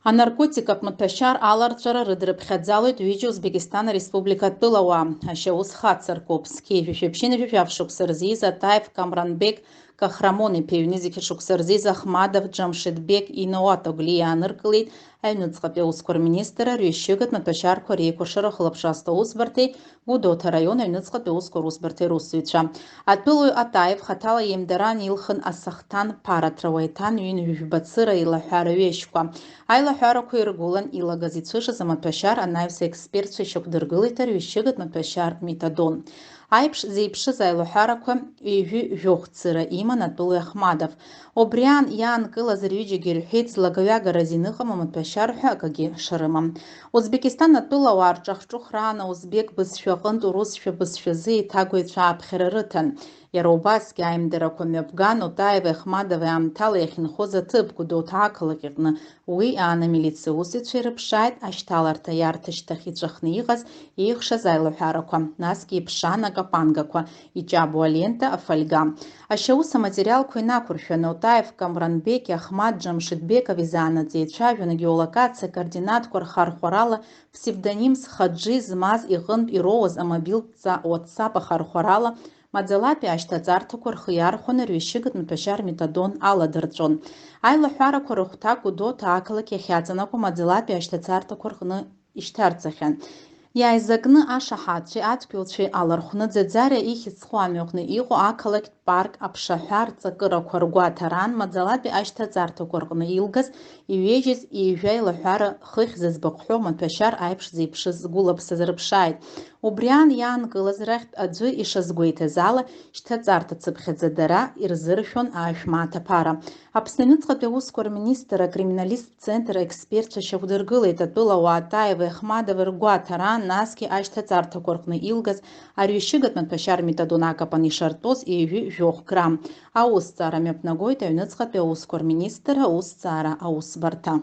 Анаркотикак маҭәашьар аларҵәара рыдрыԥхьаӡалоит ҩыџьа Узбекистан Республикатәыла ауаа. Ашьаус хацыркуп. Зқьи-шәышәыԥшьынажәытә шықәса рзиз Атаев Камранбек Кахрамон-иԥа иҩны зегьы шықәса рзиз Ахмадов Џамшедбек Иноуатоглиа иааныркылеит аҩнуҵҟатәи аусқәа рминистр рҩышьыгатә маҭәашьарқәа реиқәыршәара хылаԥшразтә аусбарҭеи Гәдоуҭа араион аҩнуҵҟатәи аусқәа русбарҭеи русзуҩцәа. Атәылаҩ Атаев хаҭала иеимдаран илхын асахҭан ԥараҭра уаҩҭан ҩынҩажәбацыра илаҳәара ҩашьқәа. Аилаҳәарақәа иргәылан илагаз ицәышыз амаҭәашьар анаҩса експертцәа ишьақәдыргылеит арҩышьыгатә маҭәашьар метадон. Аиԥш зеиԥшыз аилаҳәарақәа ҩажәи-жәохәцыра иман атәылаҩ Ахмадов. Убри аан иаанкылаз рҩыџьагьы рҳәеит злагаҩагараз иныҟам амаҭәашьар ҳәа акагьы шарымам. Узбекистан атәылауаа рҿахҿыхраан аузбек бызшәа аҟынтә урысшәа бызшәазы еиҭагәаҩцәа ааԥхьара рыҭан. Иара убасгьы аимдарақәа мҩаԥган Отаеви Ахмадови аамҭала иахьынхоз аҭыԥ Гәдоуҭа ақалақь аҟны. Уи аан амилициа усзуҩцәа ирыԥшааит ашьҭаларҭа иарҭашьҭахь иҵәахны иҟаз еихшаз аилаҳәарақәа, насгьы иԥшан акапангақәа, иҷабу алента, афольга. Ашьаус аматериалқәа инақәыршәаны Отаев Камранбеки Ахмад Џамшедбекови изаанаҵ-еицәажәан агеолокациа координатқәа рхархәарала псевдонимс Хаджи змаз иҟынтә ироуаз амобилтә WhatsApp ахархәарала маӡалатәи ашьҭаҵарҭақәа рхы иархәаны рҩышьыгатә маҭәашьар метадон аладырҵәон. Аилаҳәарақәа рыхәҭак Гәдоуҭа ақалақь иахьаҵанакуа маӡалатәи ашьҭаҵарҭақәа рҟны ишьҭарҵахьан. Иааизакны ашаҳаҭцәеи адгьылцәеи алархәны ӡаӡария ихьыӡ-ҵху амҩаҟны иҟоу ақалақьтә парк аԥшаҳәа рҵакырақәа ргәаҭаран маӡалатәи ашьҭаҵарҭақәа рҟны илгаз иҩежьыз ижәа аилаҳәара хыхь зыӡбахәҳәо маҭәашьар аиԥш зеиԥшыз згәылаԥсаз рыԥшааит. Убри аан иаанкылаз рахьтә аӡәы ишазгәеиҭаз ала шьҭаҵарҭа цыԥхьаӡа ирзыршәон аашәмааҭ аԥара. Аԥсны аҩныҵҟатәи аусқәа рминистр акриминалисттә центр аекспертцәа шьақәдыргылеит атәылауаа Атаеви Ахмадови ргәаҭаран, насгьы ашьҭаҵарҭақәа рҟны илгаз арҩышьыгатә маҭәашьар метадон акапан ишартәоз ҩажәи-жәохә грамм. Аусҭҵаара мҩаԥнагоит аҩныҵҟатәи аусқәа рминистр аусҭҵаара аусбарҭа.